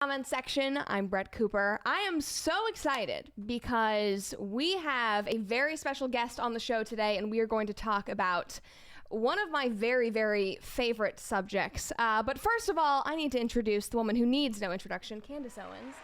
Comment section. I'm Brett Cooper. I am so excited because we have a very special guest on the show today, and we are going to talk about one of my very, very favorite subjects. But first of all, I need to introduce the woman who needs no introduction, Candace Owens.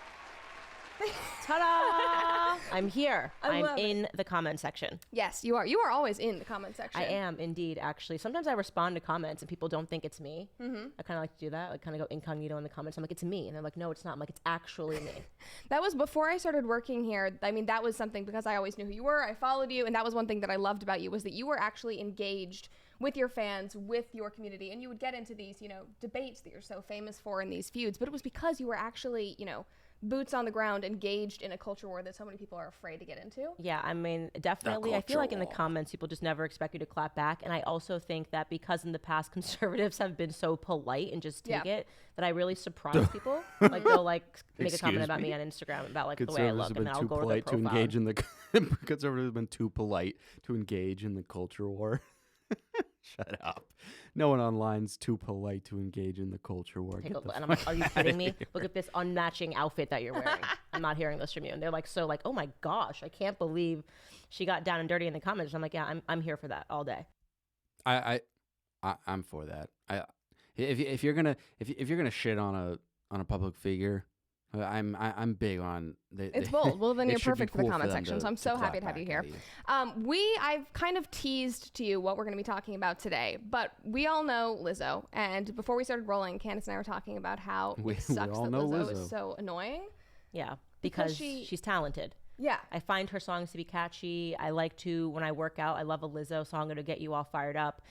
Ta-da! I'm here. I'm in the comment section. Yes, you are. You are always in the comment section. I am indeed, actually. Sometimes I respond to comments and people don't think it's me. Mm-hmm. I kind of like to do that. I kind of go incognito in the comments. I'm like, it's me. And they're like, no, it's not. I'm like, it's actually me. That was before I started working here. I mean, that was something because I always knew who you were. I followed you. And that was one thing that I loved about you was that you were actually engaged with your fans, with your community. And you would get into these, debates that you're so famous for in these feuds. But it was because you were actually, boots on the ground, engaged in a culture war that so many people are afraid to get into. Yeah, I mean, definitely. I feel like in the comments, people just never expect you to clap back. And I also think that because in the past, conservatives have been so polite and just take it, that I really surprise people. Like, they'll, make a comment about me on Instagram about, the way I look, and then I'll go to their profile. Conservatives have been too polite to engage in the culture war. Shut up. No one online's too polite to engage in the culture war. And I'm like, are you kidding me? Look at this unmatching outfit that you're wearing. I'm not hearing this from you. And they're like, oh my gosh, I can't believe she got down and dirty in the comments. I'm like, yeah, I'm here for that all day. I'm for that. If you're gonna shit on a public figure, I'm big on it's bold. Well, then you're perfect for the comment section. So I'm so happy to have you here. I've kind of teased to you what we're going to be talking about today, but we all know Lizzo. And before we started rolling, Candace and I were talking about how it sucks that Lizzo is so annoying. Yeah, because she's talented. Yeah. I find her songs to be catchy. I like to, when I work out, I love a Lizzo song to get you all fired up.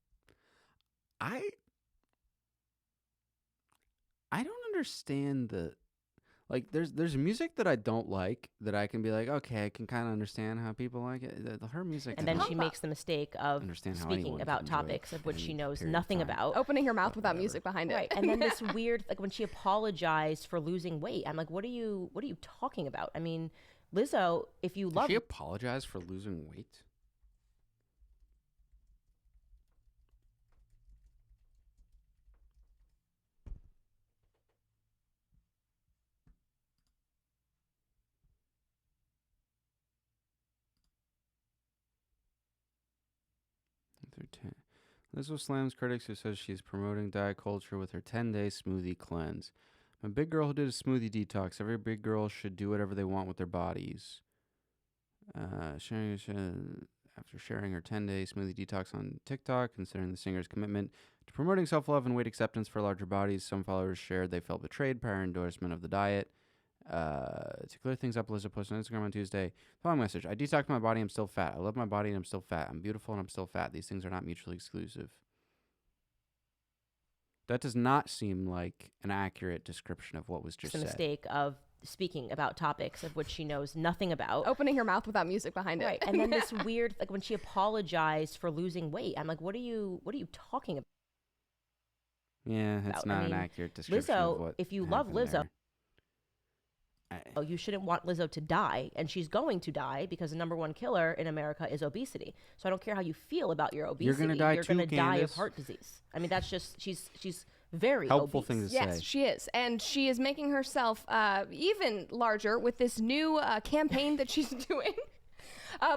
I don't understand there's music that I don't like that I can be like, okay, I can kind of understand how people like it. Her music. And then she makes the mistake of speaking about topics of which she knows nothing about. Opening her mouth without music behind it. Right. And then this weird, when she apologized for losing weight, I'm like, what are you talking about? I mean, Lizzo, if you love... Did she apologize for losing weight? Lizzo slams critics who says she's promoting diet culture with her 10-day smoothie cleanse. I'm a big girl who did a smoothie detox. Every big girl should do whatever they want with their bodies. After sharing her 10-day smoothie detox on TikTok, considering the singer's commitment to promoting self-love and weight acceptance for larger bodies, some followers shared they felt betrayed by her endorsement of the diet. To clear things up, Lizzo posted on Instagram on Tuesday. Following message: I detoxed my body, I'm still fat. I love my body and I'm still fat. I'm beautiful and I'm still fat. These things are not mutually exclusive. That does not seem like an accurate description of what was just said. It's a mistake of speaking about topics of which she knows nothing about. Opening her mouth without music behind it. Right. And then this weird, when she apologized for losing weight, I'm like, what are you talking about? Yeah, that's not an accurate description Lizzo, of what if you love Lizzo, there. You shouldn't want Lizzo to die, and she's going to die because the number one killer in America is obesity. So I don't care how you feel about your obesity. You're going to die You're too, going to die of Candace. heart disease. I mean, that's just she's very helpful obese. thing to say. Yes, she is, and she is making herself even larger with this new campaign that she's doing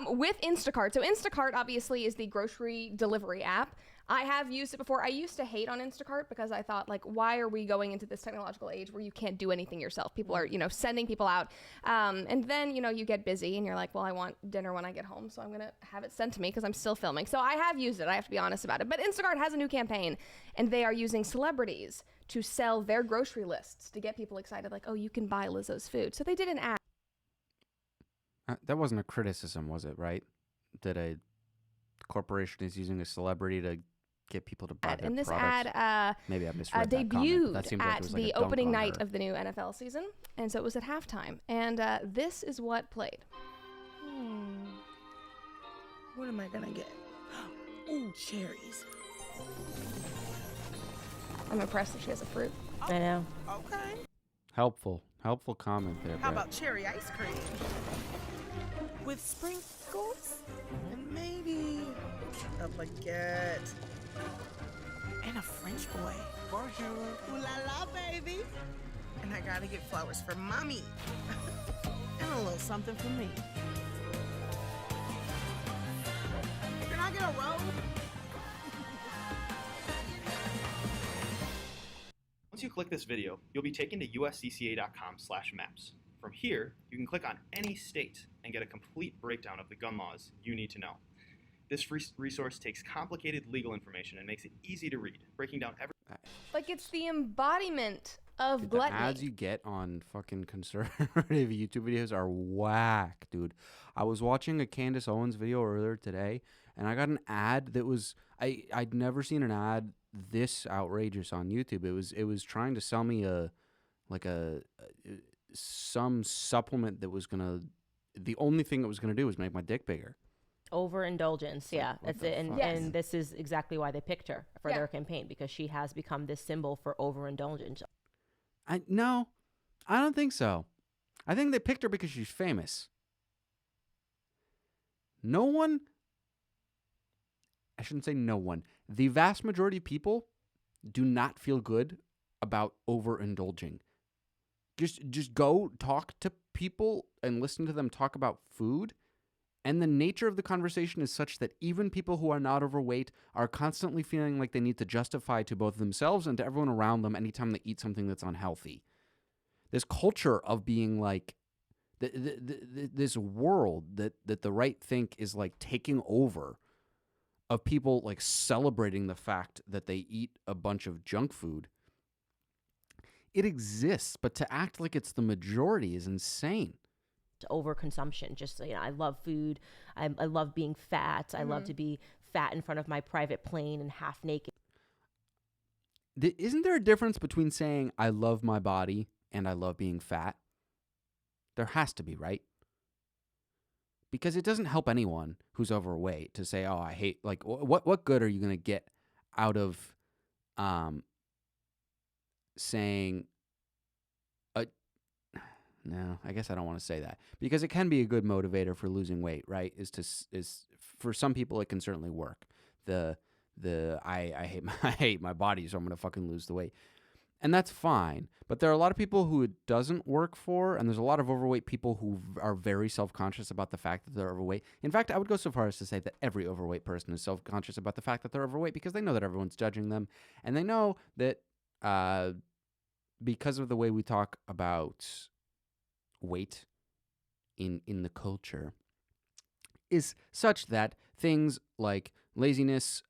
with Instacart. So Instacart obviously is the grocery delivery app. I have used it before. I used to hate on Instacart because I thought, why are we going into this technological age where you can't do anything yourself? People are, sending people out. And then, you get busy and you're like, well, I want dinner when I get home, so I'm going to have it sent to me because I'm still filming. So I have used it. I have to be honest about it. But Instacart has a new campaign, and they are using celebrities to sell their grocery lists to get people excited, like, oh, you can buy Lizzo's food. So they did an ad. That wasn't a criticism, was it, right? That a corporation is using a celebrity to get people to buy their and this products. ad maybe I misread debuted that comment. at the opening night of the new NFL season, and so it was at halftime. And this is what played. What am I gonna get? Ooh, cherries. I'm impressed that she has a fruit. I know. Okay. Helpful comment there. How Brett. about cherry ice cream? With sprinkles? And maybe a baguette. And a French boy. Bonjour. Ooh la la, baby. And I gotta get flowers for mommy. And a little something for me. Can I get a roll? Once you click this video, you'll be taken to uscca.com/maps. From here, you can click on any state and get a complete breakdown of the gun laws you need to know. This resource takes complicated legal information and makes it easy to read, breaking down every... Like, it's the embodiment of Dude, gluttony. the ads you get on fucking conservative YouTube videos are whack, dude. I was watching a Candace Owens video earlier today, and I got an ad that was... I'd never seen an ad this outrageous on YouTube. It was trying to sell me some supplement that was gonna... The only thing it was gonna do was make my dick bigger. Overindulgence, yeah, that's it. And, Yes. and this is exactly why they picked her for their campaign, because she has become this symbol for overindulgence. No, I don't think so. I think they picked her because she's famous. No one, I shouldn't say no one, the vast majority of people do not feel good about overindulging. Just go talk to people and listen to them talk about food. And the nature of the conversation is such that even people who are not overweight are constantly feeling like they need to justify to both themselves and to everyone around them anytime they eat something that's unhealthy. This culture of being like, this world that the right think is like taking over, of people like celebrating the fact that they eat a bunch of junk food. It exists, but to act like it's the majority is insane. Overconsumption. Just, I love food. I love being fat. I love to be fat in front of my private plane and half naked. Isn't there a difference between saying I love my body and I love being fat? There has to be, right? Because it doesn't help anyone who's overweight to say, oh, I hate, like, what good are you going to get out of saying, no, I guess I don't want to say that, because it can be a good motivator for losing weight, right? Is for some people it can certainly work. I hate my body, so I'm gonna fucking lose the weight, and that's fine. But there are a lot of people who it doesn't work for, and there's a lot of overweight people who are very self-conscious about the fact that they're overweight. In fact, I would go so far as to say that every overweight person is self-conscious about the fact that they're overweight because they know that everyone's judging them, and they know that because of the way we talk about weight in the culture is such that things like laziness,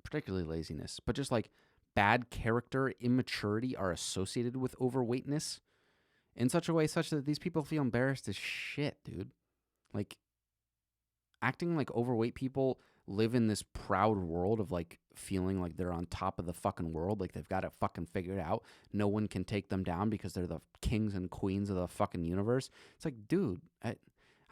particularly laziness, but just like bad character, immaturity are associated with overweightness in such a way such that these people feel embarrassed as shit, dude. Like, acting like overweight people live in this proud world of like feeling like they're on top of the fucking world, like they've got it fucking figured out. No one can take them down because they're the kings and queens of the fucking universe. It's like, dude,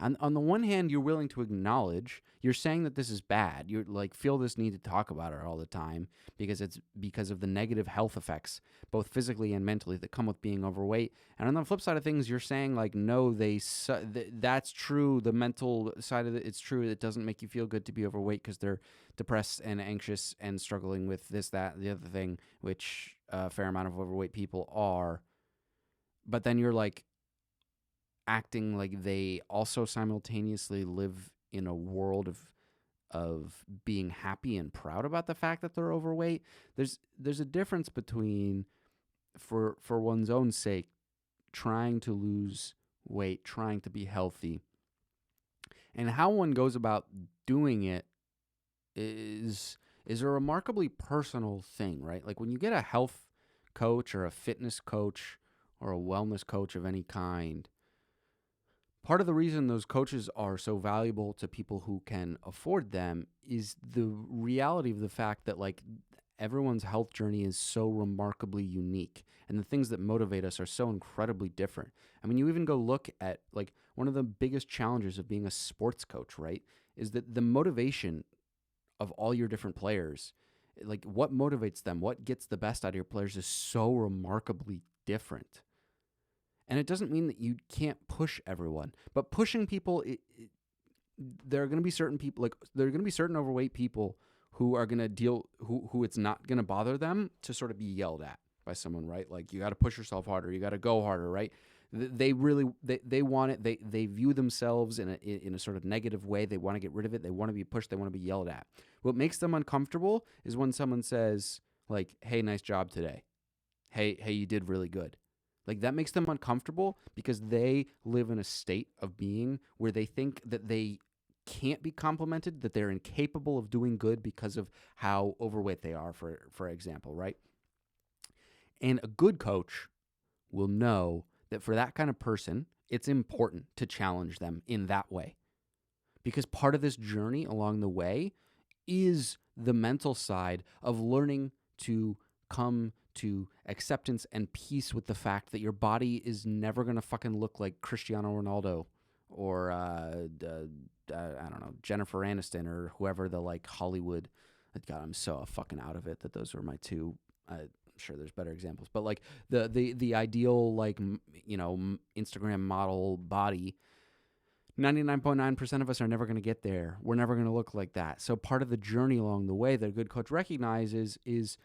on the one hand, you're willing to acknowledge, you're saying that this is bad. You're like, feel this need to talk about it all the time because it's because of the negative health effects, both physically and mentally, that come with being overweight. And on the flip side of things, you're saying like, no, that's true. The mental side of it, it's true. It doesn't make you feel good to be overweight because they're depressed and anxious and struggling with this, that, the other thing, which a fair amount of overweight people are. But then you're like, acting like they also simultaneously live in a world of being happy and proud about the fact that they're overweight. There's a difference between, for one's own sake, trying to lose weight, trying to be healthy, and how one goes about doing it is a remarkably personal thing, right? Like when you get a health coach or a fitness coach or a wellness coach of any kind, part of the reason those coaches are so valuable to people who can afford them is the reality of the fact that like everyone's health journey is so remarkably unique, and the things that motivate us are so incredibly different. I mean, you even go look at like one of the biggest challenges of being a sports coach, right, is that the motivation of all your different players, like what motivates them, what gets the best out of your players is so remarkably different. And it doesn't mean that you can't push everyone, but pushing people, there are going to be certain people, like there are going to be certain overweight people who are going to who it's not going to bother them to sort of be yelled at by someone, right? Like, you got to push yourself harder. You got to go harder, right? They really they want it. They view themselves in a sort of negative way. They want to get rid of it. They want to be pushed. They want to be yelled at. What makes them uncomfortable is when someone says, like, "Hey, nice job today. Hey, you did really good." Like, that makes them uncomfortable because they live in a state of being where they think that they can't be complimented, that they're incapable of doing good because of how overweight they are, for example, right? And a good coach will know that for that kind of person, it's important to challenge them in that way. Because part of this journey along the way is the mental side of learning to come to acceptance and peace with the fact that your body is never going to fucking look like Cristiano Ronaldo or, I don't know, Jennifer Aniston or whoever the, like, Hollywood. God, I'm so fucking out of it that those are my two. I'm sure there's better examples. But, like, the ideal, like, Instagram model body, 99.9% of us are never going to get there. We're never going to look like that. So part of the journey along the way that a good coach recognizes is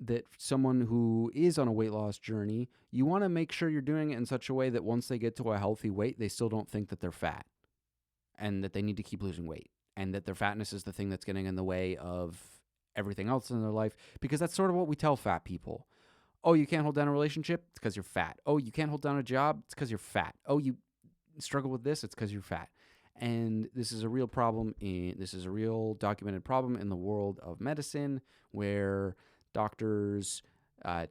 that someone who is on a weight loss journey, you want to make sure you're doing it in such a way that once they get to a healthy weight, they still don't think that they're fat and that they need to keep losing weight and that their fatness is the thing that's getting in the way of everything else in their life. Because that's sort of what we tell fat people. Oh, you can't hold down a relationship? It's because you're fat. Oh, you can't hold down a job? It's because you're fat. Oh, you struggle with this? It's because you're fat. And this is a real problem. This is a real documented problem in the world of medicine where doctors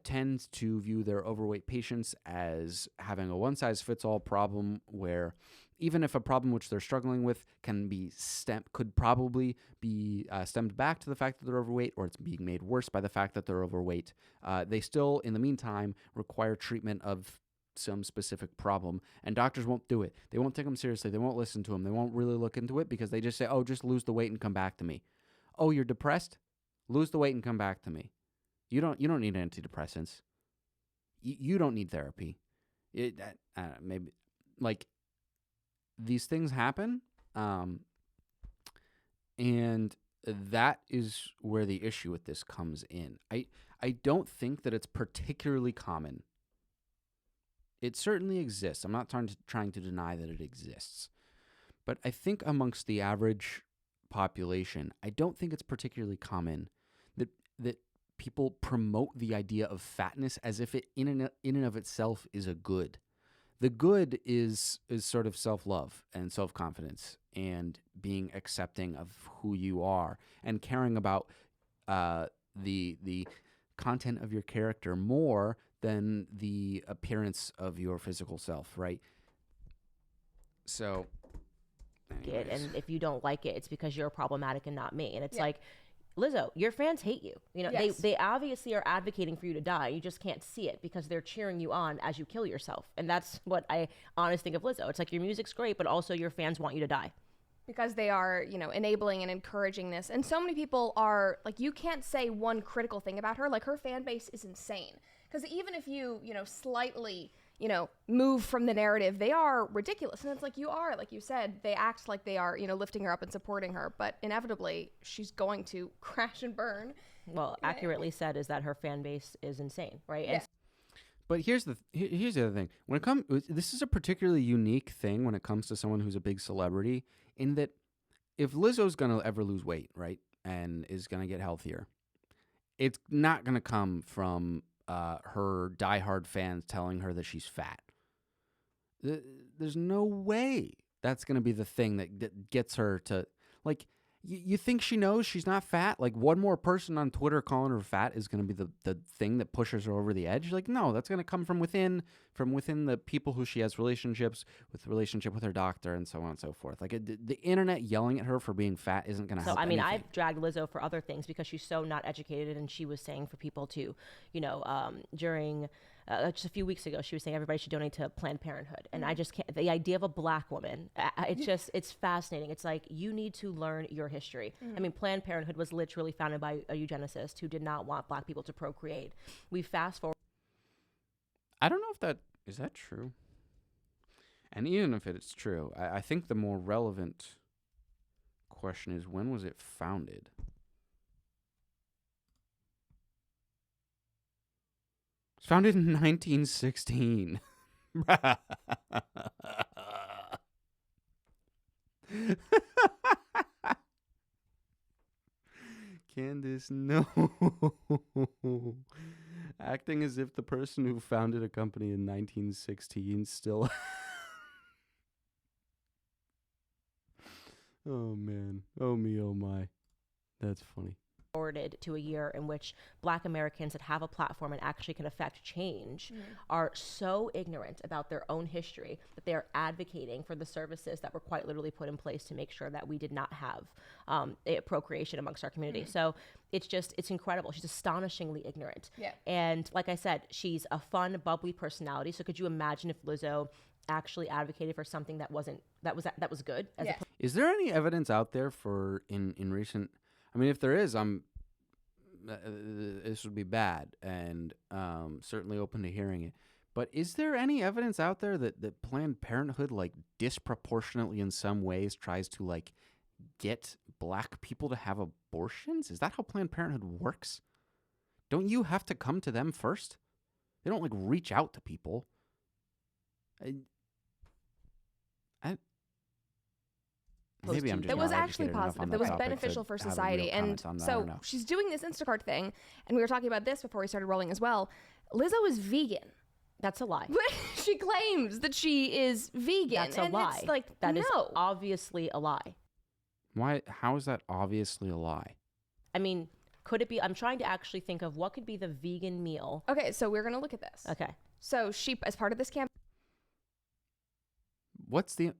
tend to view their overweight patients as having a one-size-fits-all problem where even if a problem which they're struggling with could probably be stemmed back to the fact that they're overweight, or it's being made worse by the fact that they're overweight, they still, in the meantime, require treatment of some specific problem, and doctors won't do it. They won't take them seriously. They won't listen to them. They won't really look into it because they just say, oh, just lose the weight and come back to me. Oh, you're depressed? Lose the weight and come back to me. You don't need antidepressants. You don't need therapy. Maybe, like, these things happen, and that is where the issue with this comes in. I don't think that it's particularly common. It certainly exists. I'm not trying to deny that it exists. But I think amongst the average population, I don't think it's particularly common that people promote the idea of fatness as if it in and of itself is a good. The good is sort of self-love and self-confidence and being accepting of who you are and caring about the content of your character more than the appearance of your physical self, right? So, anyways. And if you don't like it, it's because you're problematic and not me. And it's like, Lizzo, your fans hate you. You know, Yes. they obviously are advocating for you to die. You just can't see it because they're cheering you on as you kill yourself. And that's what I honestly think of Lizzo. It's like your music's great, but also your fans want you to die. Because they are, enabling and encouraging this. And so many people are, like, you can't say one critical thing about her. Like, her fan base is insane. Because even if you, slightly, move from the narrative, they are ridiculous. And it's like, like you said, they act like they are, lifting her up and supporting her. But inevitably, she's going to crash and burn. Well, accurately said is that her fan base is insane, right? Yeah. But here's the other thing. This is a particularly unique thing when it comes to someone who's a big celebrity, in that if Lizzo's gonna ever lose weight, right, and is gonna get healthier, it's not gonna come from her diehard fans telling her that she's fat. There's no way that's gonna be the thing that gets her to, like. You think she knows she's not fat? Like, one more person on Twitter calling her fat is going to be the thing that pushes her over the edge? Like, no, that's going to come from within the people who she has relationship with her doctor and so on and so forth. Like, the internet yelling at her for being fat isn't going to help anything. I've dragged Lizzo for other things because she's so not educated, and she was saying for people to, during just a few weeks ago, she was saying everybody should donate to Planned Parenthood. And I just can't, the idea of a black woman, it's fascinating. It's like, you need to learn your history. I mean, Planned Parenthood was literally founded by a eugenicist who did not want black people to procreate. We fast forward. I don't know if is that true. And even if it's true, I think the more relevant question is, when was it founded? Founded in 1916. Candace, no. Acting as if the person who founded a company in 1916 still... Oh, man. Oh, me, oh, my. That's funny. Forwarded to a year in which Black Americans that have a platform and actually can affect change are so ignorant about their own history that they are advocating for the services that were quite literally put in place to make sure that we did not have procreation amongst our community. So it's incredible. She's astonishingly ignorant. Yeah. And like I said, she's a fun, bubbly personality. So could you imagine if Lizzo actually advocated for something that was good? Is there any evidence out there for in recent? I mean, if there is, this would be bad, and certainly open to hearing it. But is there any evidence out there that Planned Parenthood, like, disproportionately in some ways tries to, like, get Black people to have abortions? Is that how Planned Parenthood works? Don't you have to come to them first? They don't, like, reach out to people. Maybe I'm just that was not actually educated enough positive. on That was topic to beneficial for have a real society. And comment on that. I don't so know. she's doing this Instacart thing, and we were talking about this before we started rolling as well. Lizzo is vegan. That's a lie. She claims that she is vegan. That's a and lie. It's like, That no. is obviously a lie. Why? How is that obviously a lie? I mean, could it be? I'm trying to actually think of what could be the vegan meal. Okay, so we're going to look at this. Okay. So she, as part of this campaign, What's the...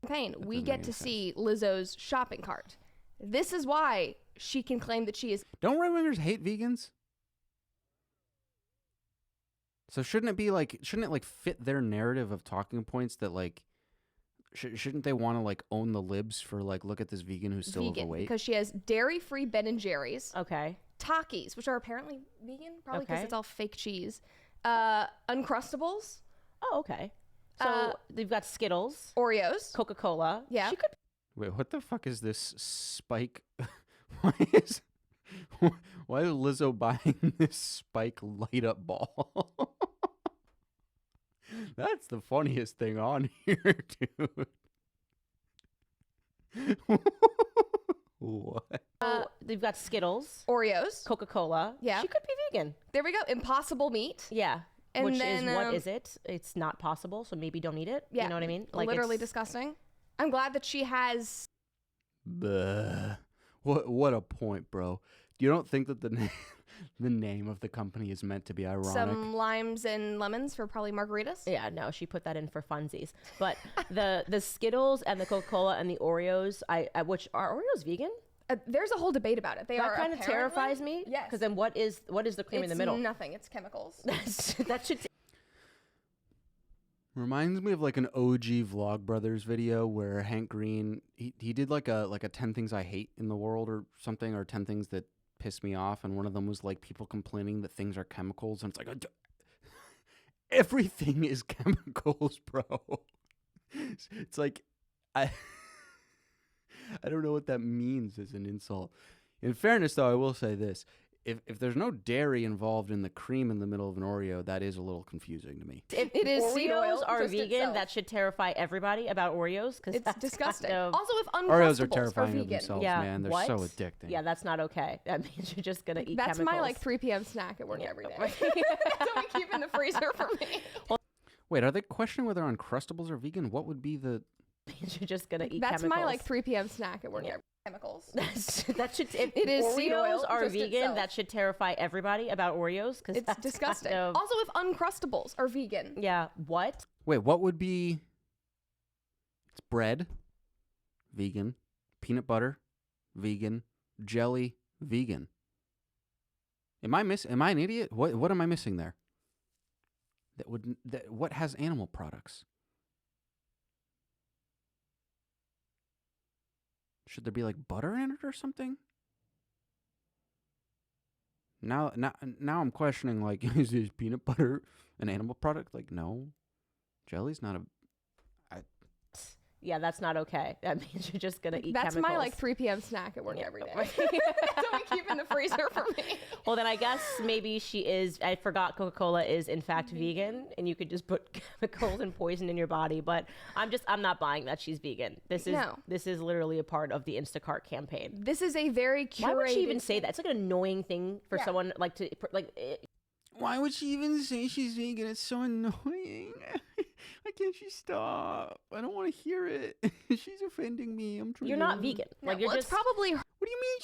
we doesn't get make to sense. see Lizzo's shopping cart. This is why she can claim that she is Don't right-wingers hate vegans? So shouldn't it like fit their narrative of talking points that like shouldn't they want to like own the libs for like, look at this vegan who's still vegan overweight? because she has dairy-free Ben and Jerry's, Okay. Takis, which are apparently vegan, probably because Okay. it's all fake cheese, Uncrustables, Oh, okay. So they've got Skittles, Oreos. Coca-Cola. Yeah. She could Wait, what the fuck is this spike? Why is Lizzo buying this spike light up ball? That's the funniest thing on here, dude. What? they've got Skittles, Oreos. Coca-Cola. Yeah. She could be vegan. There we go. Impossible meat. Yeah. And Which then, is, what is it? It's not possible, so maybe don't eat it. Yeah. You know what I mean? Literally it's- disgusting. I'm glad that she has. Bleh. What a point, bro. You don't think that the name of the company is meant to be ironic? Some limes and lemons for probably margaritas. Yeah, no, she put that in for funsies. But the Skittles and the Coca-Cola and the Oreos, which are Oreos vegan? There's a whole debate about it. They That are kind of apparently- terrifies me. Yes. Because then what is the cream in the middle? Nothing. It's chemicals. That should. Reminds me of like an OG Vlogbrothers video where Hank Green he did like a 10 things I hate in the world or something, or 10 things that piss me off, and one of them was like people complaining that things are chemicals, and it's like everything is chemicals, bro. It's like I don't know what that means as an insult. In fairness, though, I will say this. If there's no dairy involved in the cream in the middle of an Oreo, that is a little confusing to me. If It is seed oil Oreos are just vegan, itself. that should terrify everybody about Oreos. Because It's disgusting. Kind of, Also, if Uncrustables Oreos are are terrifying of vegan. themselves, Yeah, man. They're what? so addicting. yeah, that's not okay. That means you're just gonna eat That's chemicals. my like 3 p.m. snack at work Yeah. every day. That's what we keep in the freezer for me. Wait, are they questioning whether Uncrustables are vegan? What would be the... Means you're just gonna eat That's chemicals. my like 3 p.m. snack at work. Yeah. Chemicals. that should. If It is seed Oreos oil are just vegan, itself. that should terrify everybody about Oreos. Because It's disgusting. Kind of, Also, if Uncrustables are vegan, yeah. What? Wait, what would be... It's bread, vegan, peanut butter, vegan, jelly, vegan. Am I an idiot? What am I missing there? What has animal products? Should there be like butter in it or something? Now I'm questioning, like, is peanut butter an animal product? Like, no. Jelly's not a... Yeah, that's not okay. That means you're just gonna eat That's chemicals. my like 3 p.m. snack at work every day. That's what we keep in the freezer for me. Well, then I guess maybe she is. I forgot Coca-Cola is in fact vegan, and you could just put chemicals and poison in your body. But I'm not buying that she's vegan. This is literally a part of the Instacart campaign. This is a very curated. Why would she even say that? It's like an annoying thing for someone like to like. Why would she even say she's vegan? It's so annoying. Why can't she stop? I don't want to hear it. She's offending me. I'm trying. You're not vegan. Like you're it's just probably What do you mean?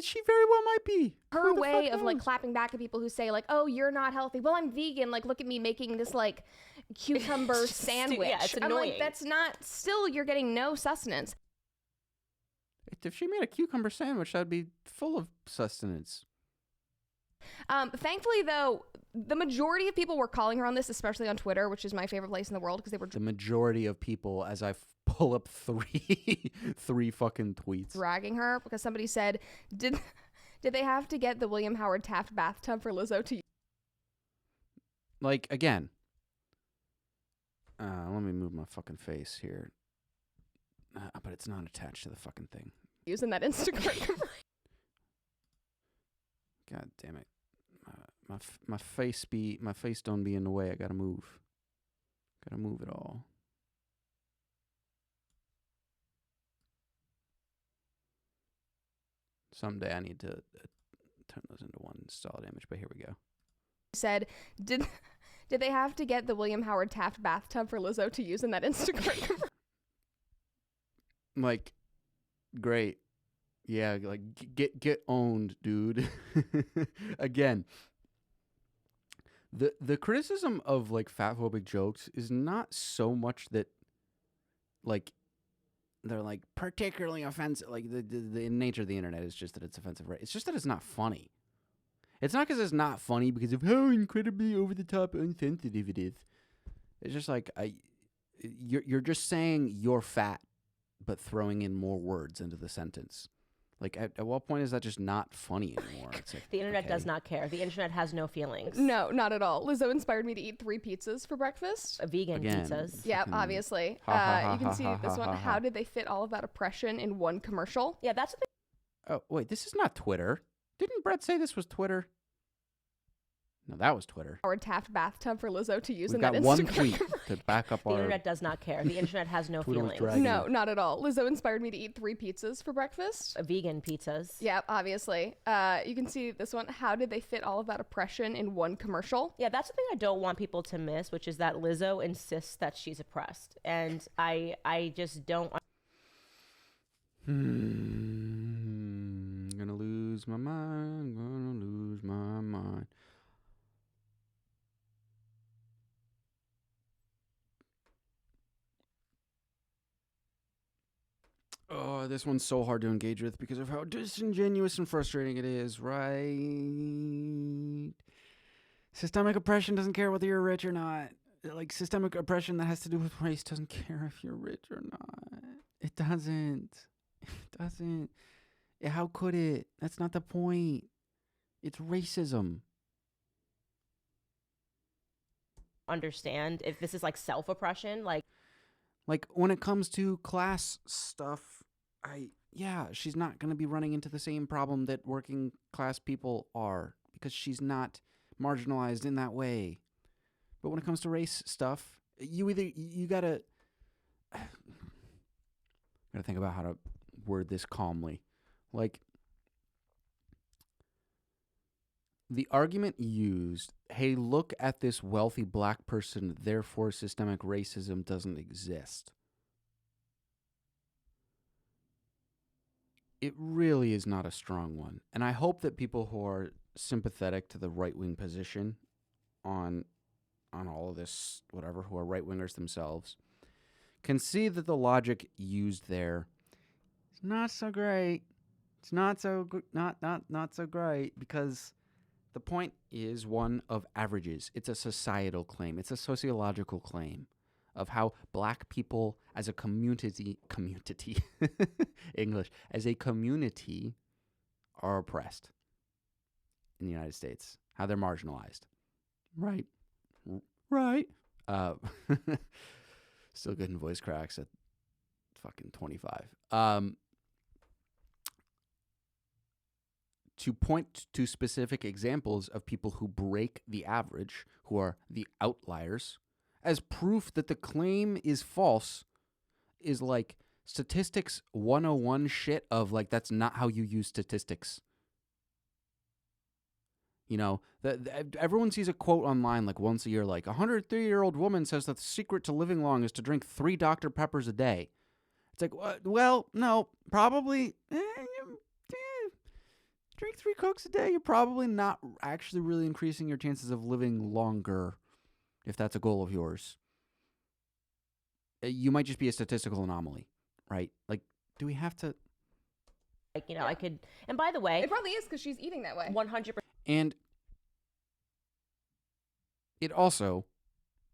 She very well might be. her Who the way fuck of like knows? clapping back at people who say like, "Oh, you're not healthy." Well, I'm vegan. Like, look at me making this like cucumber sandwich. Yeah, it's I'm annoying. like, that's not. Still, you're getting no sustenance. If she made a cucumber sandwich, that'd be full of sustenance. Thankfully, though, the majority of people were calling her on this, especially on Twitter, which is my favorite place in the world because they were The majority of people, as I pull up three fucking tweets. dragging her because somebody said, "Did they have to get the William Howard Taft bathtub for Lizzo to Like, again. Let me move my fucking face here. But it's not attached to the fucking thing. use in that Instagram?" God damn it. My face don't be in the way. I gotta move it all. Someday I need to turn those into one solid image, but here we go. Said, "Did they have to get the William Howard Taft bathtub for Lizzo to use in that Instagram?" Like, great. Yeah, like get owned, dude. Again, the criticism of like fatphobic jokes is not so much that like they're like particularly offensive. Like the nature of the internet is just that it's offensive, right? It's just that it's not funny. It's not because it's not funny because of how incredibly over the top insensitive it is. It's just like you're just saying you're fat, but throwing in more words into the sentence. Like, at what point is that just not funny anymore? It's like, the internet does not care. The internet has no feelings. No, not at all. Lizzo inspired me to eat 3 pizzas for breakfast. Vegan Again. pizzas. Yeah, Fucking obviously. ha, ha, ha, You can ha, see ha, this ha, one. ha, How ha. did they fit all of that oppression in one commercial? Yeah, that's the thing. Oh, wait, this is not Twitter. Didn't Brett say this was Twitter? No, that was Twitter. Howard Taft bathtub for Lizzo to use We've in got that one Instagram. tweet to back up The our... internet does not care. The internet has no Twitter was feelings. dragging No, it. not at all. Lizzo inspired me to eat 3 pizzas for breakfast. Vegan pizzas. Yeah, obviously. You can see this one. How did they fit all of that oppression in one commercial? Yeah, that's the thing I don't want people to miss, which is that Lizzo insists that she's oppressed. And I just don't... Gonna lose my mind, gonna lose my mind. Oh, this one's so hard to engage with because of how disingenuous and frustrating it is, right? Systemic oppression doesn't care whether you're rich or not. Like, systemic oppression that has to do with race doesn't care if you're rich or not. It doesn't. It doesn't. How could it? That's not the point. It's racism. understand if this is like self-oppression, like when it comes to class stuff, she's not going to be running into the same problem that working class people are because she's not marginalized in that way. But when it comes to race stuff, you gotta think about how to word this calmly. Like, the argument used, hey, look at this wealthy black person, therefore systemic racism doesn't exist. It really is not a strong one. And I hope that people who are sympathetic to the right-wing position on all of this, whatever, who are right-wingers themselves, can see that the logic used there is not so great. It's not so great because the point is one of averages. It's a societal claim. It's a sociological claim of how black people as a community, English, as a community are oppressed in the United States, how they're marginalized. Right. Still good in voice cracks at fucking 25. To point to specific examples of people who break the average, who are the outliers, as proof that the claim is false, is like statistics 101 shit of like, that's not how you use statistics. You know, everyone sees a quote online like once a year, like, a 103-year-old woman says that the secret to living long is to drink 3 Dr. Peppers a day. It's like, well, no, probably drink 3 Cokes a day. You're probably not actually really increasing your chances of living longer if that's a goal of yours. You might just be a statistical anomaly, right? Like, do we have to? Like, you know, I could, and by the way, it probably is because she's eating that way. 100%. And it also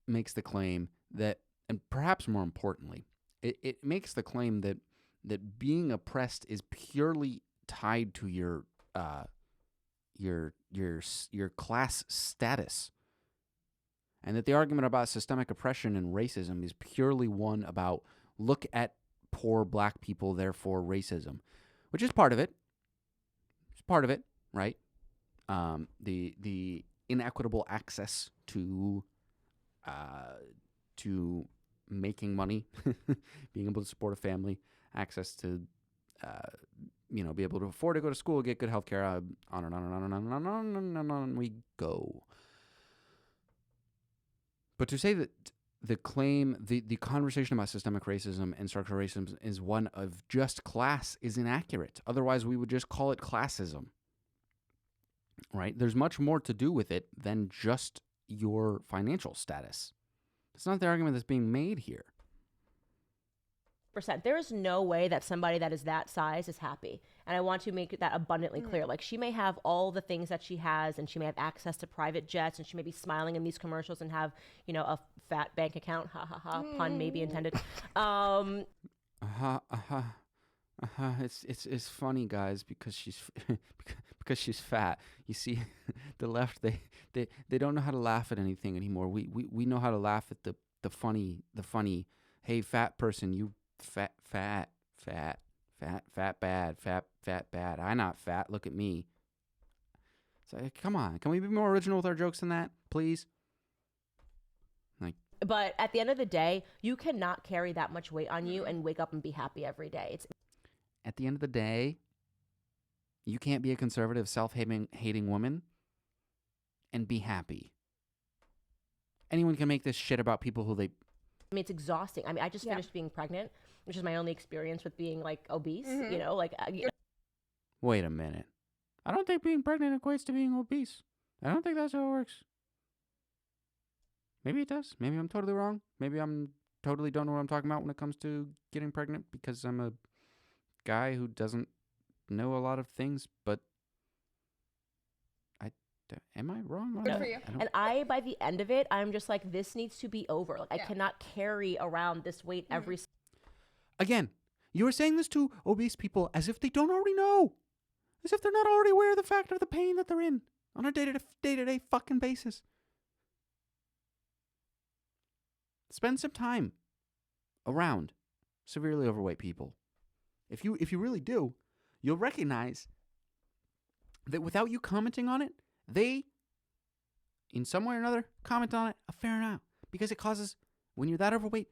makes the claim that, and perhaps more importantly, it makes the claim that being oppressed is purely tied to your class status, and that the argument about systemic oppression and racism is purely one about look at poor black people, therefore racism, which is part of it. It's part of it, right? The inequitable access to making money, being able to support a family, access to be able to afford to go to school, get good health care, on and on and on and on and on and on we go. But to say that the claim, the conversation about systemic racism and structural racism is one of just class is inaccurate. Otherwise, we would just call it classism. Right? There's much more to do with it than just your financial status. That's not the argument that's being made here. There is no way that somebody that is that size is happy. And I want to make that abundantly clear. Like, she may have all the things that she has, and she may have access to private jets, and she may be smiling in these commercials and have, you know, a fat bank account. Ha ha ha. Pun maybe intended. It's funny, guys, because she's fat. You see, the left they don't know how to laugh at anything anymore. We know how to laugh at the funny. Hey, fat person, you fat bad. I'm not fat. Look at me. So come on, can we be more original with our jokes than that, please? But at the end of the day, you cannot carry that much weight on you and wake up and be happy every day. At the end of the day, you can't be a conservative, self-hating woman and be happy. Anyone can make this shit about people who they... I mean, it's exhausting. I mean, I just finished being pregnant, which is my only experience with being, like, obese, you know? Like, Wait a minute. I don't think being pregnant equates to being obese. I don't think that's how it works. Maybe it does. Maybe I'm totally wrong. Maybe I'm totally don't know what I'm talking about when it comes to getting pregnant because I'm a guy who doesn't know a lot of things, but am I wrong? Good for you. And by the end of it, I'm just like, this needs to be over. Like, I cannot carry around this weight every... Again, you are saying this to obese people as if they don't already know. As if they're not already aware of the fact of the pain that they're in on a day-to-day fucking basis. Spend some time around severely overweight people. If you really do, you'll recognize that without you commenting on it, they, in some way or another, comment on it a fair amount. Because it causes, when you're that overweight,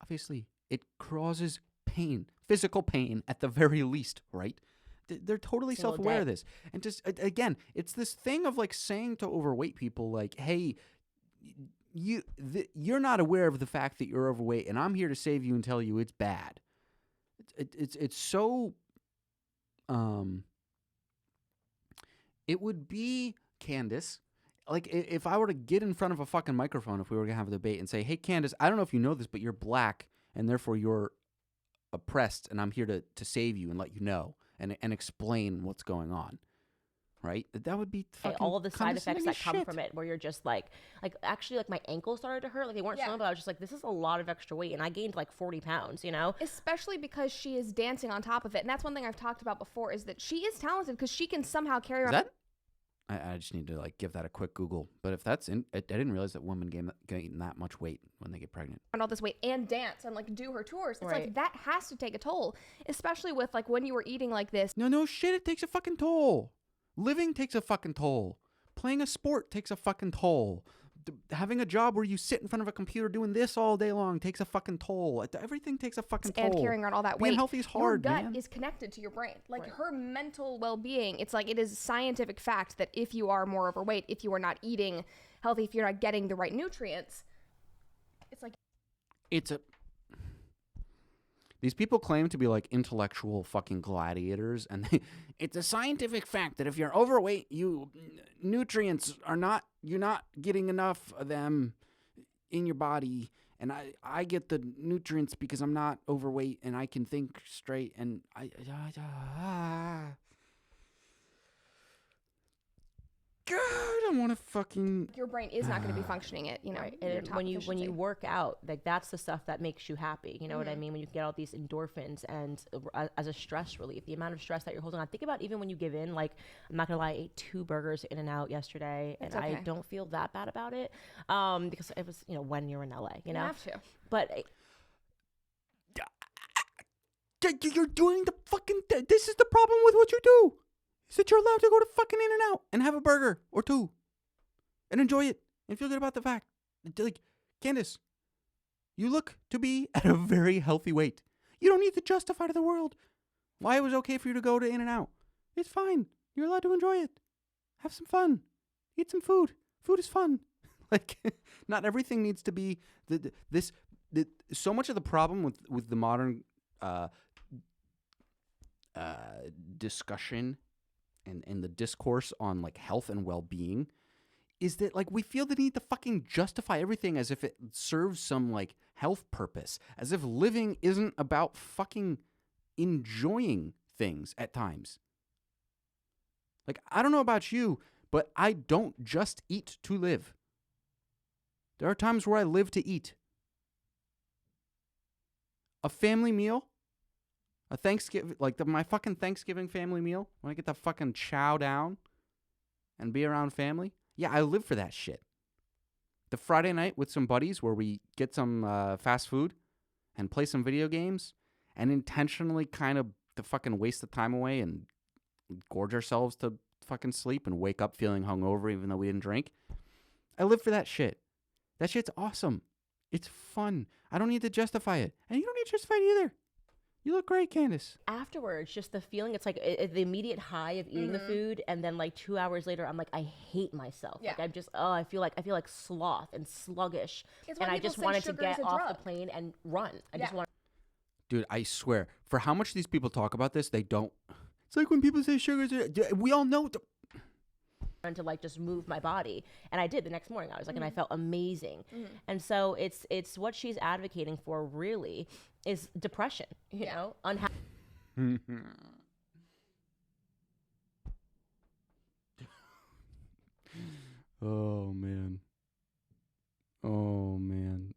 obviously, it causes pain, physical pain at the very least, right? They're totally self-aware of this. And just, again, it's this thing of like saying to overweight people, like, hey, you're not aware of the fact that you're overweight, and I'm here to save you and tell you it's bad. It's so... It would be, Candace, like if I were to get in front of a fucking microphone, if we were going to have a debate and say, hey, Candace, I don't know if you know this, but you're black and therefore you're oppressed, and I'm here to save you and let you know and explain what's going on. Right? That would be fucking all of the side effects that come shit. from it, where you're just like actually, like, my ankles started to hurt. Like, they weren't swollen, but I was just like, this is a lot of extra weight, and I gained like 40 pounds, you know? Especially because she is dancing on top of it. And that's one thing I've talked about before, is that she is talented because she can somehow carry around... I just need to like give that a quick Google. But if that's I didn't realize that women gain that much weight when they get pregnant. And all this weight and dance and like do her tours. It's Right. like that has to take a toll, especially with like when you were eating like this. No shit, it takes a fucking toll. Living takes a fucking toll. Playing a sport takes a fucking toll. Having a job where you sit in front of a computer doing this all day long takes a fucking toll. Everything takes a fucking toll. And carrying around all that weight. Being healthy is hard, Your gut man. is connected to your brain. Like her mental well-being. It's like it is scientific fact that if you are more overweight, if you are not eating healthy, if you're not getting the right nutrients, it's like These people claim to be like intellectual fucking gladiators, and it's a scientific fact that if you're overweight, nutrients are not, you're not getting enough of them in your body, and I get the nutrients because I'm not overweight and I can think straight, and God, I want to fucking. your brain is not going to be functioning at, you know, Right. your And top when you efficiency. work out, like that's the stuff that makes you happy. You know what I mean? When you get all these endorphins and as a stress relief, the amount of stress that you're holding on. Think about even when you give in. Like I'm not gonna lie, I ate 2 burgers In-N-Out yesterday, and I don't feel that bad about it because it was when you're in LA, you know. You have to. But You're doing the fucking. This is the problem with what you do. Is that you're allowed to go to fucking In-N-Out and have a burger or 2 and enjoy it and feel good about the fact. Like, Candace, you look to be at a very healthy weight. You don't need to justify to the world why it was okay for you to go to In-N-Out. It's fine. You're allowed to enjoy it. Have some fun. Eat some food. Food is fun. Like, not everything needs to be so much of the problem with the modern discussion and the discourse on like health and well-being is that like we feel the need to fucking justify everything as if it serves some like health purpose, as if living isn't about fucking enjoying things at times. Like, I don't know about you, but I don't just eat to live. There are times where I live to eat. A family meal, a Thanksgiving, like my fucking Thanksgiving family meal, when I get to fucking chow down and be around family. Yeah, I live for that shit. The Friday night with some buddies where we get some fast food and play some video games and intentionally kind of to fucking waste the time away and gorge ourselves to fucking sleep and wake up feeling hungover even though we didn't drink. I live for that shit. That shit's awesome. It's fun. I don't need to justify it. And you don't need to justify it either. You look great, Candace. afterwards, just the feeling, it's like the immediate high of eating the food, and then like 2 hours later, I'm like, I hate myself. Yeah. Like I'm just, I feel like sloth and sluggish, It's why and I people just say wanted to sugar is get a off the drug. plane and run. I just Yeah. want. Dude, I swear, for how much these people talk about this, they don't. It's like when people say sugars, we all know. To like just move my body, and I did the next morning. I was like, and I felt amazing. And so it's what she's advocating for really is depression, you know, unhappy. Oh man. Oh man.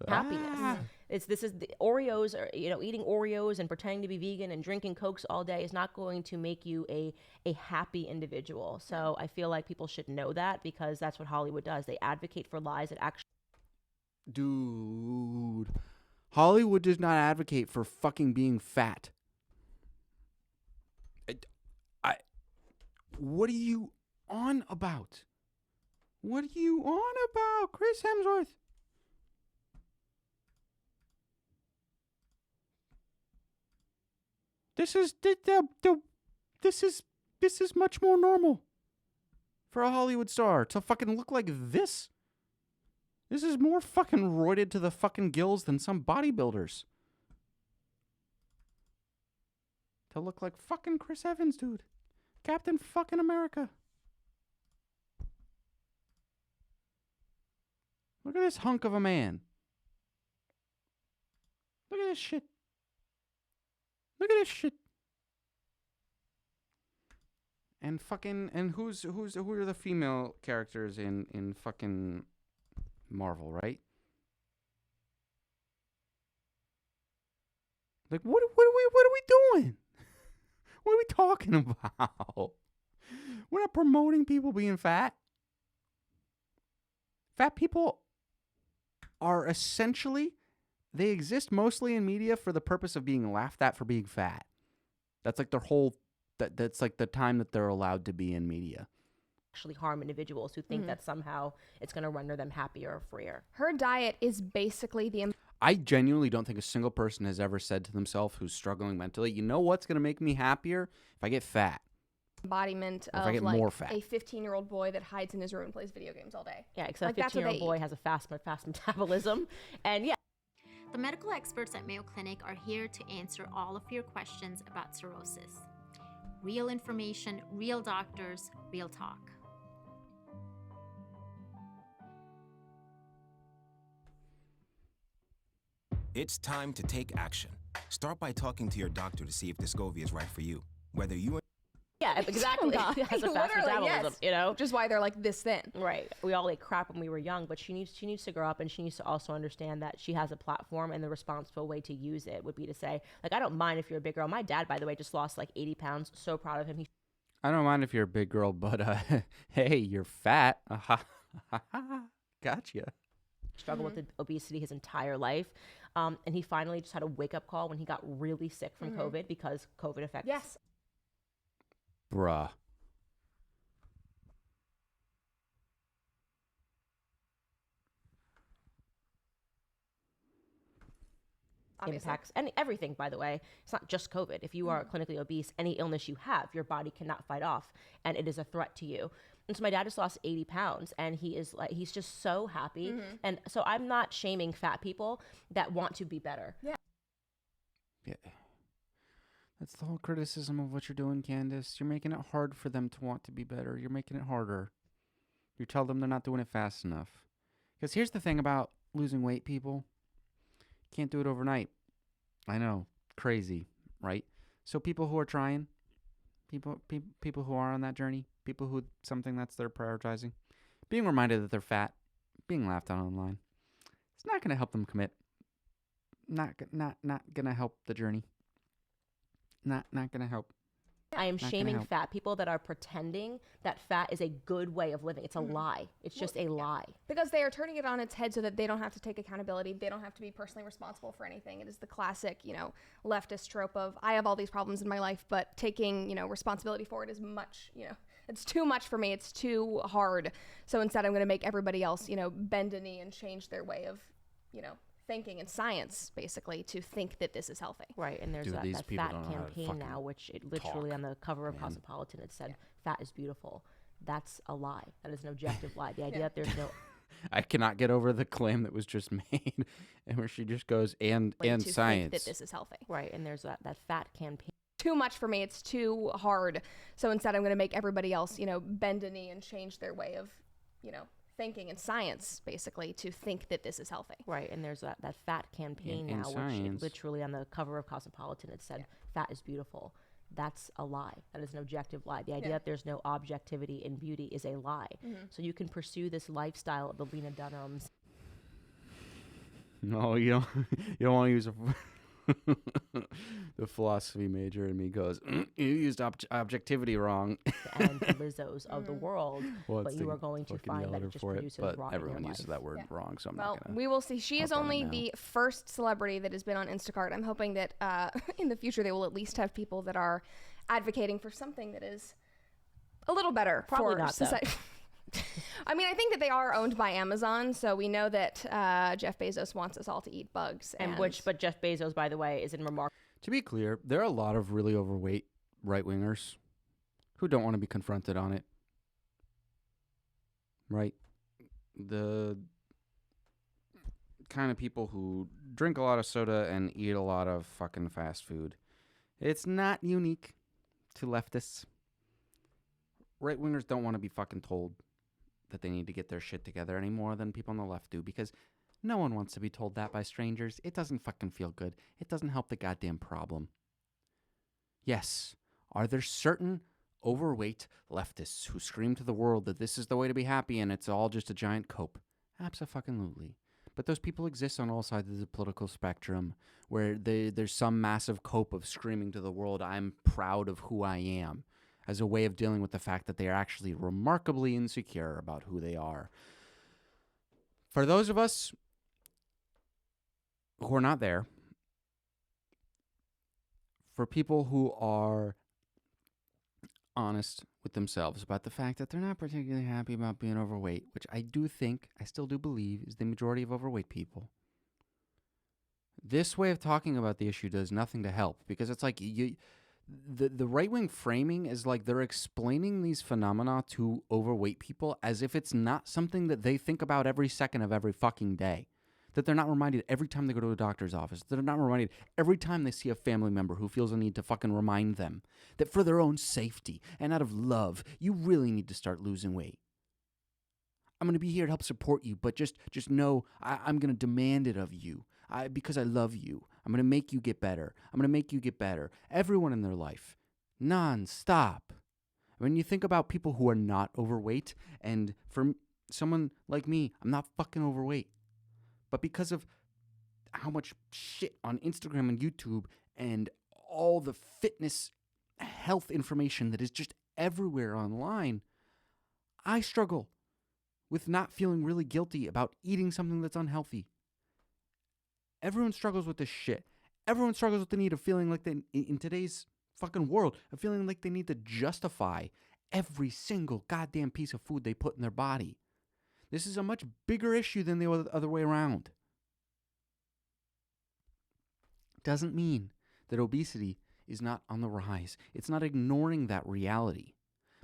Happiness. This is the Oreos, or eating Oreos and pretending to be vegan and drinking Cokes all day is not going to make you a happy individual. So I feel like people should know that, because that's what Hollywood does. They advocate for lies that actually. Dude, Hollywood does not advocate for fucking being fat. What are you on about? What are you on about, Chris Hemsworth? This is much more normal for a Hollywood star to fucking look like this. This is more fucking roided to the fucking gills than some bodybuilders. To look like fucking Chris Evans, dude. Captain fucking America. Look at this hunk of a man. Look at this shit. Look at this shit. And fucking, and who are the female characters in fucking Marvel, right? Like, what are we doing? What are we talking about? We're not promoting people being fat. Fat people are essentially, they exist mostly in media for the purpose of being laughed at for being fat. That's like their whole, that's like the time that they're allowed to be in media. Actually harm individuals who think that somehow it's going to render them happier or freer. Her diet is basically the I genuinely don't think a single person has ever said to themselves who's struggling mentally, you know what's going to make me happier? If I get fat. embodiment Or if I of get like more fat. a 15-year-old boy that hides in his room and plays video games all day. Yeah, except Like, that's what 15-year-old they boy eat. has a fast metabolism. And yeah. The medical experts at Mayo Clinic are here to answer all of your questions about cirrhosis. Real information, real doctors, real talk. It's time to take action. Start by talking to your doctor to see if Discovia is right for you. Whether you Yeah, exactly. God. Has a fast Literally, metabolism, yes. you know? Which is why they're like this thin. Right. We all ate crap when we were young, but she needs to grow up, and she needs to also understand that she has a platform, and the responsible way to use it would be to say, like, I don't mind if you're a big girl. My dad, by the way, just lost like 80 pounds. So proud of him. He I don't mind if you're a big girl, but hey, you're fat. Gotcha. struggled with obesity his entire life. And he finally just had a wake-up call when he got really sick from COVID, because COVID affects. Yes. Bruh. Obviously. Impacts and everything, by the way. It's not just COVID. If you are clinically obese, any illness you have, your body cannot fight off, and it is a threat to you. And so my dad just lost 80 pounds, and he's just so happy. And so I'm not shaming fat people that want to be better. Yeah. That's the whole criticism of what you're doing, Candace. You're making it hard for them to want to be better. You're making it harder. You tell them they're not doing it fast enough. Because here's the thing about losing weight, people. Can't do it overnight. I know. Crazy, right? So people who are trying, people who are on that journey, people who something that's they're prioritizing, being reminded that they're fat, being laughed at online, it's not going to help them commit. Not going to help the journey. Not going to help. I am Not gonna shaming help. fat people that are pretending that fat is a good way of living. It's a lie. It's just a lie. Because they are turning it on its head so that they don't have to take accountability. They don't have to be personally responsible for anything. It is the classic, leftist trope of, I have all these problems in my life, but taking, responsibility for it is much, it's too much for me. It's too hard. So instead I'm going to make everybody else, bend a knee and change their way of, thinking and science, basically, to think that this is healthy. Right, and there's Dude, these that people fat don't know how to campaign fucking now, which it literally talk, on the cover of man. Cosmopolitan, it said, fat is beautiful. That's a lie. That is an objective lie. The idea that there's no I cannot get over the claim that was just made, and where she just goes and to science. think that this is healthy. right, and there's that fat campaign. Too much for me. It's too hard. So instead I'm going to make everybody else, bend a knee and change their way of, thinking and science, basically, to think that this is healthy. Right, and there's that fat campaign In now, which science. literally on the cover of Cosmopolitan, it said, fat is beautiful. That's a lie. That is an objective lie. The idea that there's no objectivity in beauty is a lie. So you can pursue this lifestyle of the Lena Dunhams. No, you don't want to use the philosophy major in me goes, you used objectivity wrong. And the Lizzos of the world, Wants but you to are going to fucking find yell that at her it just for produces but rot in your everyone life. uses that word wrong, so I'm Well, not gonna. we will see. She is hop on it only now. the first celebrity that has been on Instacart. I'm hoping that in the future they will at least have people that are advocating for something that is a little better Probably for not, though. society. I mean, I think that they are owned by Amazon, so we know that Jeff Bezos wants us all to eat bugs. But Jeff Bezos, by the way, is in remarkable. To be clear, there are a lot of really overweight right-wingers who don't want to be confronted on it. Right? The kind of people who drink a lot of soda and eat a lot of fucking fast food. It's not unique to leftists. Right-wingers don't want to be fucking told that they need to get their shit together any more than people on the left do, because no one wants to be told that by strangers. It doesn't fucking feel good. It doesn't help the goddamn problem. Yes, are there certain overweight leftists who scream to the world that this is the way to be happy and it's all just a giant cope? Abso-fucking-lutely. But those people exist on all sides of the political spectrum, where there's some massive cope of screaming to the world, I'm proud of who I am, as a way of dealing with the fact that they are actually remarkably insecure about who they are. For those of us who are not there, for people who are honest with themselves about the fact that they're not particularly happy about being overweight, which I still do believe is the majority of overweight people. This way of talking about the issue does nothing to help, because it's like the right-wing framing is like they're explaining these phenomena to overweight people as if it's not something that they think about every second of every fucking day. That they're not reminded every time they go to a doctor's office. That they're not reminded every time they see a family member who feels a need to fucking remind them that for their own safety and out of love, you really need to start losing weight. I'm going to be here to help support you, but just know I'm going to demand it of you because I love you. I'm going to make you get better. I'm going to make you get better. Everyone in their life, non-stop. When you think about people who are not overweight, and for someone like me, I'm not fucking overweight. But because of how much shit on Instagram and YouTube and all the fitness health information that is just everywhere online, I struggle with not feeling really guilty about eating something that's unhealthy. Everyone struggles with this shit. Everyone struggles with the need of feeling like they, in today's fucking world, of feeling like they need to justify every single goddamn piece of food they put in their body. This is a much bigger issue than the other way around. Doesn't mean that obesity is not on the rise. It's not ignoring that reality.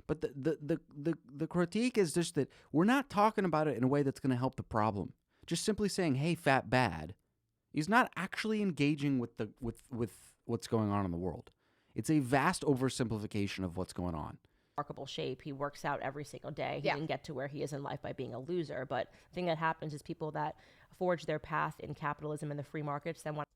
But the critique is just that we're not talking about it in a way that's going to help the problem. Just simply saying, hey, fat bad, is not actually engaging with what's going on in the world. It's a vast oversimplification of what's going on. Remarkable shape. He works out every single day. He Yeah. didn't get to where he is in life by being a loser. But the thing that happens is people that forge their path in capitalism and the free markets then want.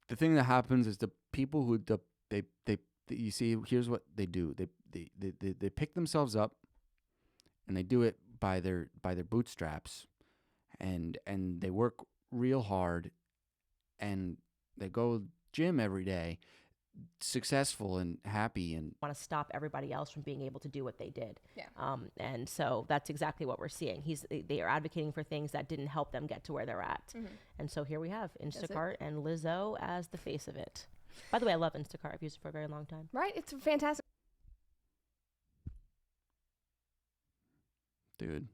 The thing that happens is the people who you see, here's what they do. They pick themselves up, and they do it by their bootstraps, and they work real hard, and they go gym every day, successful and happy, and want to stop everybody else from being able to do what they did. Yeah. And so that's exactly what we're seeing. They are advocating for things that didn't help them get to where they're at. Mm-hmm. And so here we have Instacart and Lizzo as the face of it. By the way, I love Instacart. I've used it for a very long time. Right? It's fantastic. dude,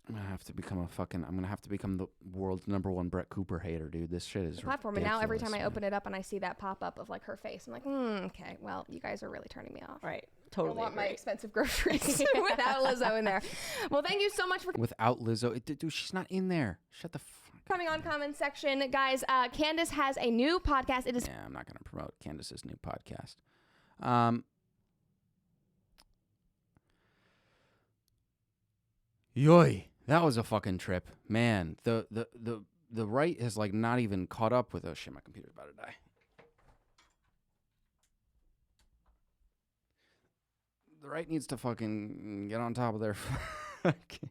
I'm gonna have to become the world's #1 Brett Cooper hater, dude. This shit is The platform, and now every time I ridiculous, open it up and I see that pop up of like her face, I'm like, okay, well, you guys are really turning me off. Right. I Totally. want my agree. expensive groceries without Lizzo in there. Well, thank you so much for Without Lizzo, dude, she's not in there. Shut the fuck. coming on comment section, guys. Candace has a new podcast. It is Yeah, I'm not gonna promote Candace's new podcast. Yoy, that was a fucking trip, man. The right has like not even caught up with. Oh shit, my computer's about to die. The right needs to fucking get on top of their fucking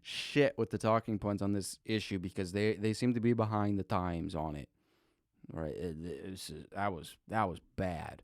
shit with the talking points on this issue, because they seem to be behind the times on it. Right, that was bad.